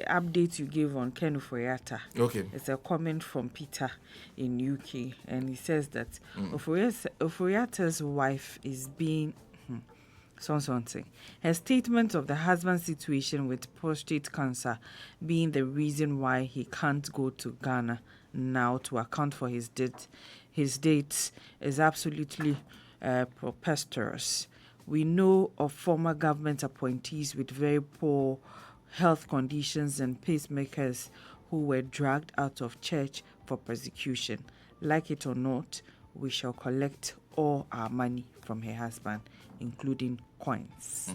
update you gave on Ken Oforiatta. Okay. It's a comment from Peter in UK, and he says that Oforiatta's wife is being something. Her statement of the husband's situation with prostate cancer being the reason why he can't go to Ghana now to account for his dates is absolutely preposterous. We know of former government appointees with very poor health conditions and pacemakers who were dragged out of church for persecution. Like it or not, we shall collect all our money from her husband, including coins.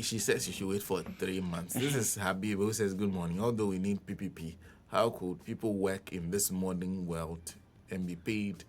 She says she should wait for 3 months. This is Habib who says, good morning. Although we need PPP, how could people work in this modern world and be paid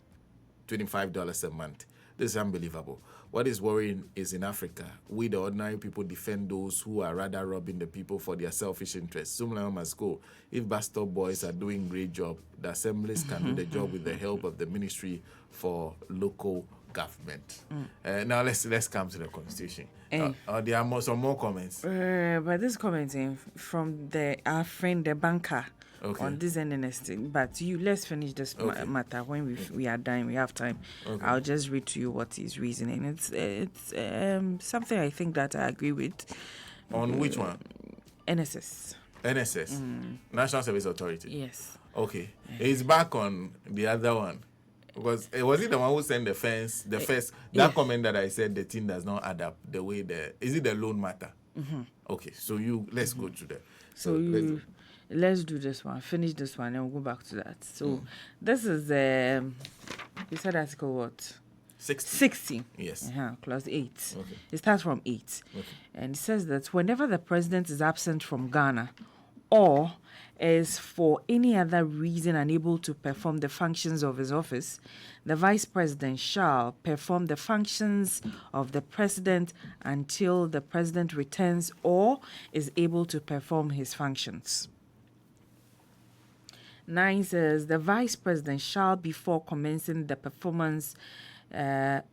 $25 a month? This is unbelievable. What is worrying is in Africa, we the ordinary people defend those who are rather robbing the people for their selfish interests. Sumla must go. If bus stop boys are doing great job, the assemblies can do the job with the help of the Ministry for Local Government. Now let's come to the Constitution. There are some more comments. But this comment from our friend the banker. Okay. On this NNS, but let's finish this matter when we are done. We have time. Okay. I'll just read to you what his reasoning. It's something I think that I agree with. On which one? NSS. National Service Authority. Yes. Okay. He's back on the other one. Because was it the one who sent the first that comment that I said the thing does not add up the way is it the loan matter? Okay, so let's go to that. Let's do this one, finish this one, and we'll go back to that. So this is you said article what? 60. Yes. Clause 8. Okay. It starts from 8. Okay. And it says that whenever the president is absent from Ghana or is for any other reason unable to perform the functions of his office, the vice president shall perform the functions of the president until the president returns or is able to perform his functions. 9 says the vice president shall, before commencing to perform the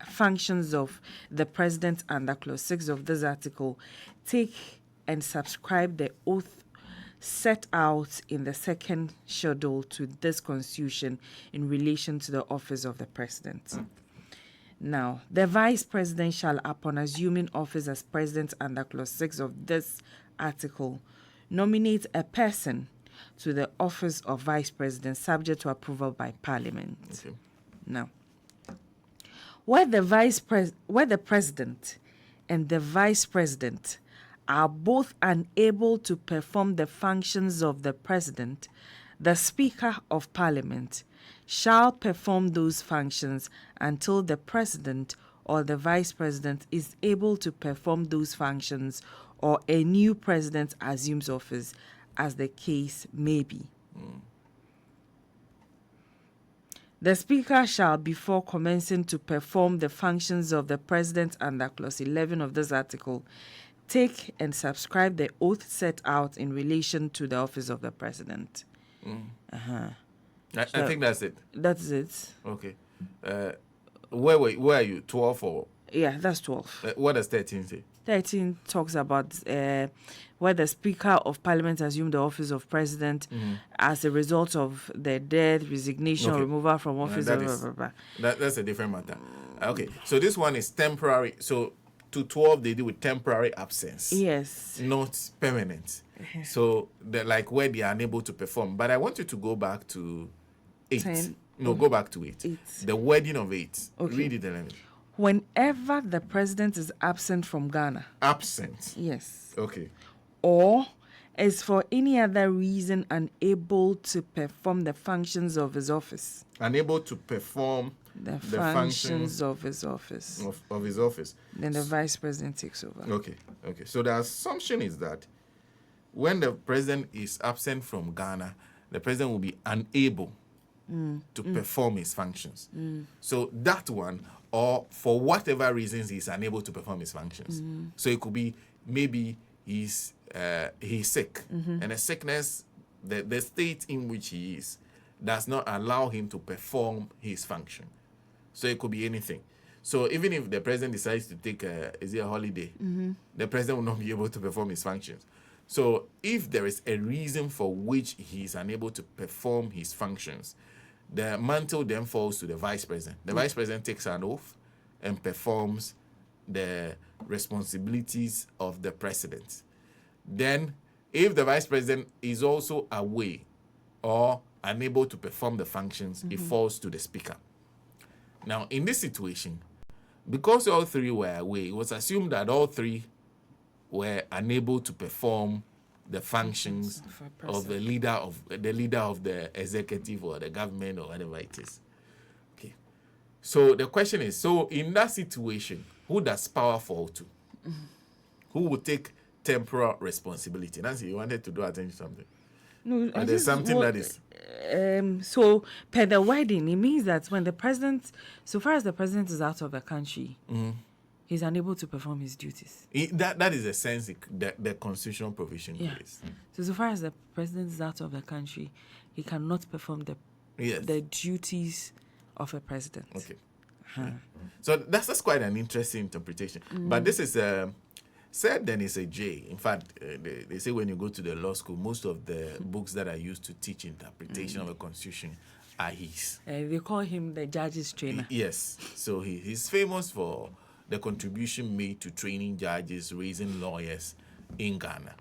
functions of the president under clause 6 of this article, take and subscribe the oath set out in the second schedule to this constitution in relation to the office of the president. Now, the vice president shall, upon assuming office as president under clause 6 of this article, nominate a person to the office of vice president subject to approval by parliament. Okay. Now, where the president and the vice president are both unable to perform the functions of the president, the Speaker of Parliament shall perform those functions until the president or the vice president is able to perform those functions or a new president assumes office, as the case may be. The Speaker shall, before commencing to perform the functions of the President under Clause 11 of this article, take and subscribe the oath set out in relation to the office of the President. I think that's it. That's it. Okay. Where are you? 12 or? Yeah, that's 12. What does 13 say? 13 talks about where the Speaker of Parliament assumed the office of President as a result of the death, resignation, or removal from office. That's a different matter. Okay, so this one is temporary. So to 12, they deal with temporary absence. Yes. Not permanent. So like where they are unable to perform. But I want you to go back to 8. 10. No, go back to 8. 8. The wording of 8. Okay. Read it, Ellen. Whenever the president is absent from Ghana. Absent. Yes. Okay. Or is for any other reason unable to perform the functions of his office. Unable to perform the functions of his office. Of his office. Then the vice president takes over. Okay. So the assumption is that when the president is absent from Ghana, the president will be unable to perform his functions. So that one, or for whatever reasons he's unable to perform his functions. So it could be maybe he's sick, and the sickness, the state in which he is, does not allow him to perform his function. So it could be anything. So even if the president decides to take a holiday, the president will not be able to perform his functions. So if there is a reason for which he is unable to perform his functions, the mantle then falls to the vice president. The vice president takes an oath and performs the responsibilities of the president. Then, if the vice president is also away or unable to perform the functions, it falls to the speaker. Now, in this situation, because all three were away, it was assumed that all three were unable to perform the functions of the leader of the executive or the government or whatever it is. Okay. So the question is, so in that situation, who does power fall to? Who will take temporal responsibility? Nancy, you wanted to do attention to something. No, Or there's something that is. So per the wording, it means that when the president, so far as the president is out of the country, he's unable to perform his duties. That is a sense the constitutional provision is. So far as the president is out of the country, he cannot perform the duties of a president. Okay. So that's quite an interesting interpretation. But this is said then is a J. In fact, they say when you go to the law school, most of the books that are used to teach interpretation of a constitution are his. They call him the judge's trainer. Yes. So he's famous for the contribution made to training judges, raising lawyers in Ghana.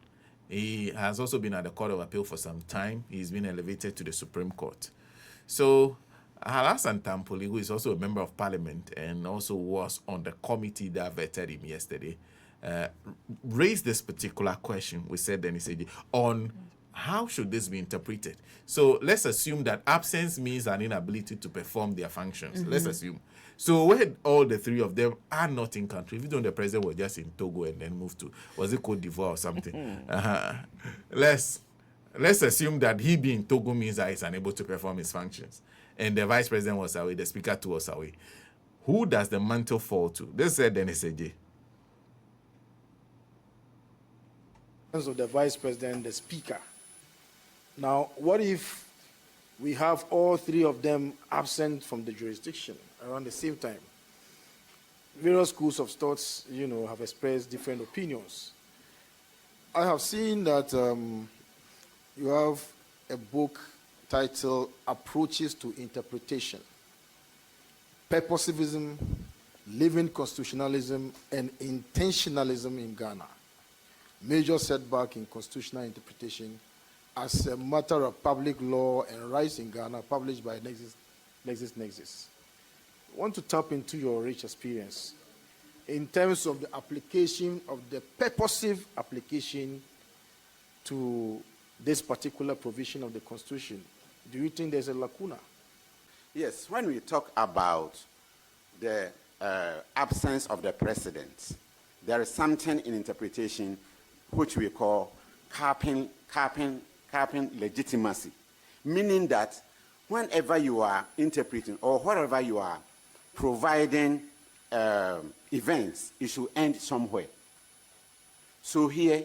He has also been at the Court of Appeal for some time. He's been elevated to the Supreme Court. So Alassane Tampoli, who is also a member of parliament and also was on the committee that vetted him yesterday, raised this particular question, we said then he said, on how should this be interpreted? So let's assume that absence means an inability to perform their functions. Let's assume. So when all the three of them are not in country, even though the president was just in Togo and then moved to, was it Cote d'Ivoire or something? Let's assume that he being Togo means that he's unable to perform his functions. And the vice president was away, the speaker too was away. Who does the mantle fall to? This said then SAJ. Of the vice president, the speaker. Now, what if we have all three of them absent from the jurisdiction around the same time? Various schools of thoughts, have expressed different opinions. I have seen that you have a book titled Approaches to Interpretation, Purposivism, Living Constitutionalism, and Intentionalism in Ghana. Major setback in constitutional interpretation as a matter of public law and rights in Ghana, published by Nexus. I want to tap into your rich experience in terms of the application of the purposive application to this particular provision of the Constitution. Do you think there's a lacuna? Yes, when we talk about the absence of the president, there is something in interpretation which we call capping legitimacy, meaning that whenever you are interpreting or wherever you are providing events, it should end somewhere. So here,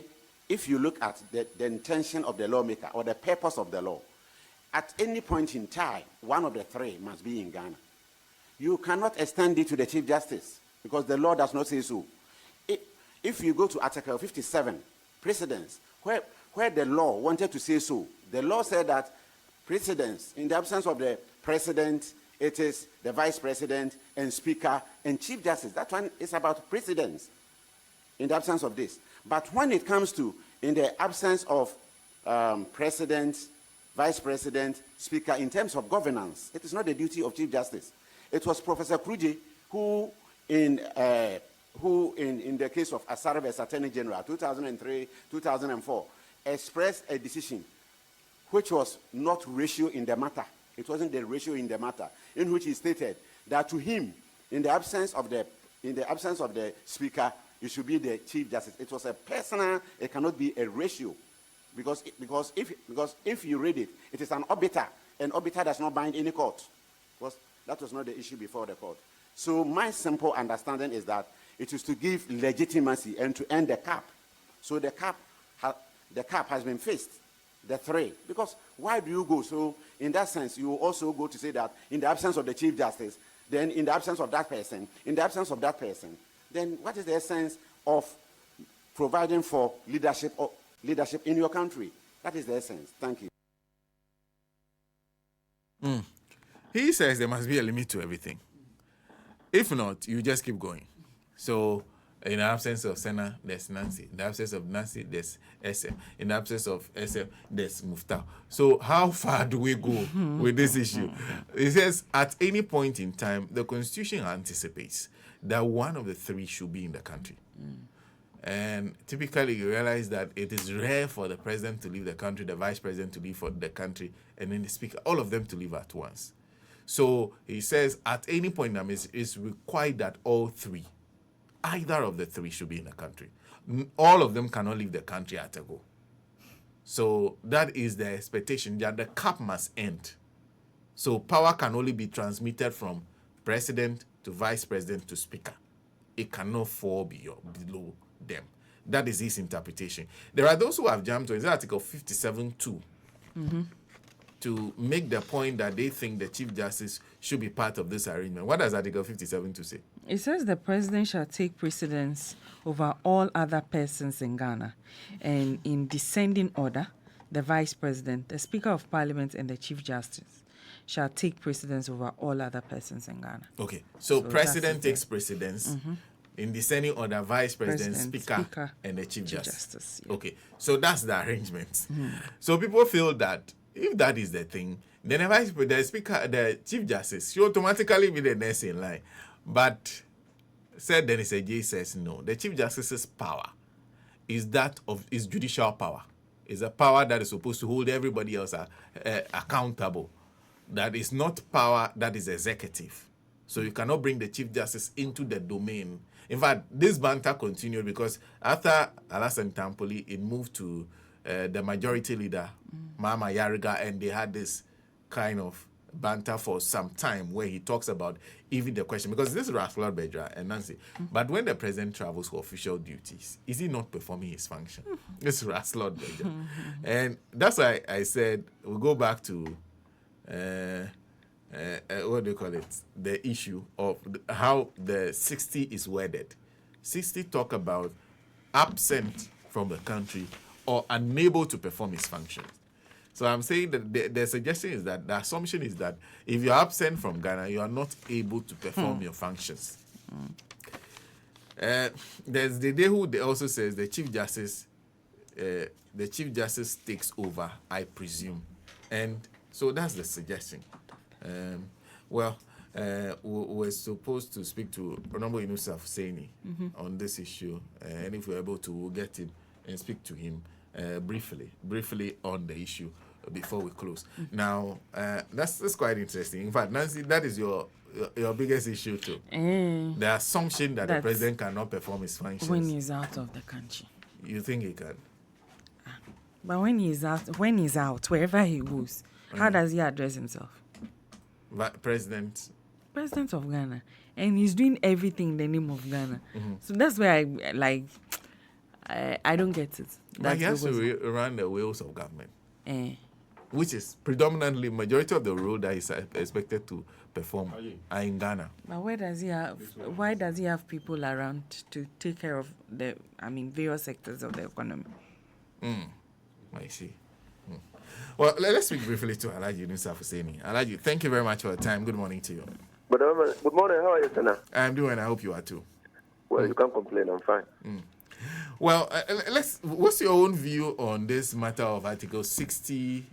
if you look at the intention of the lawmaker or the purpose of the law, at any point in time, one of the three must be in Ghana. You cannot extend it to the Chief Justice because the law does not say so. If you go to Article 57, precedence, where the law wanted to say so, the law said that precedence, in the absence of the president, it is the vice president and speaker and chief justice. That one is about precedence in the absence of this. But when it comes to, in the absence of president, vice president, speaker, in terms of governance, it is not the duty of chief justice. It was Professor Kruje who in the case of Asare as Attorney General, 2003, 2004, expressed a decision which was not ratio in the matter. It wasn't the ratio in the matter, in which he stated that to him, in the absence of the speaker, it should be the chief justice. It was a personal, it cannot be a ratio. Because if you read it, it is an obiter, and obiter does not bind any court. Because that was not the issue before the court. So my simple understanding is that it is to give legitimacy and to end the cap. So the cap has been fixed, the three. Because why do you go? So in that sense, you also go to say that in the absence of the Chief Justice, then in the absence of that person, then what is the essence of providing for leadership in your country? That is the essence. Thank you. He says there must be a limit to everything. If not, you just keep going. So, in the absence of Senna, there's Nancy. In the absence of Nancy, there's SM. In the absence of SM, there's Mufta. So, how far do we go with this issue? It says, at any point in time, the Constitution anticipates that one of the three should be in the country. And typically, you realize that it is rare for the president to leave the country, the vice president to leave for the country, and then the speaker, all of them to leave at once. So he says at any point in time, it's required that all three, either of the three, should be in the country. All of them cannot leave the country at a go. So that is the expectation, that the cap must end. So power can only be transmitted from president to vice president to speaker. It cannot fall below them. That is his interpretation. There are those who have jumped to Article 57.2 to make the point that they think the Chief Justice should be part of this arrangement. What does Article 57.2 say? It says the president shall take precedence over all other persons in Ghana, and in descending order, the vice president, the speaker of parliament, and the Chief Justice shall take precedence over all other persons in Ghana. Okay, so president takes precedence. In descending order, vice president, speaker, and the Chief Justice. Yeah. Okay, so that's the arrangement. So people feel that if that is the thing, then the Chief Justice should automatically be the next in line. But said Dennis J says no. The Chief Justice's power is that of his judicial power. It's a power that is supposed to hold everybody else accountable. That is not power that is executive. So you cannot bring the Chief Justice into the domain. In fact, this banter continued because after Alassane Tampoli, it moved to the majority leader, Mahama Yariga, and they had this kind of banter for some time where he talks about even the question, because this is Raslord Bedra and Nancy, but when the president travels for official duties, is he not performing his function? This is Raslord Bedra. And that's why I said we'll go back to what do you call it? The issue of how the 60 is worded. 60 talk about absent from the country or unable to perform his functions. So I'm saying that the suggestion is that the assumption is that if you're absent from Ghana, you are not able to perform your functions. There's the day who also says the Chief Justice takes over, I presume, and so that's the suggestion. We're supposed to speak to Honorable Yunusa Hussaini on this issue, and if we're able to, we'll get him and speak to him briefly on the issue before we close. Now, that's quite interesting. In fact, Nancy, that is your biggest issue too. The assumption that the president cannot perform his functions when he's out of the country. You think he can? But when he's out, wherever he goes, how does he address himself? President of Ghana, and he's doing everything in the name of Ghana. So that's where I don't get it. But he has to run the wheels of government, which is predominantly majority of the role that he's expected to perform are in Ghana. But why does he have people around to take care of various sectors of the economy? I see. Well, let's speak briefly to Alhaji Yunusa Hussaini. Alhaji, thank you very much for your time. Good morning to you. Good morning. How are you, Senna? I'm doing. I hope you are too. Well, you can't complain. I'm fine. Well, what's your own view on this matter of Article 60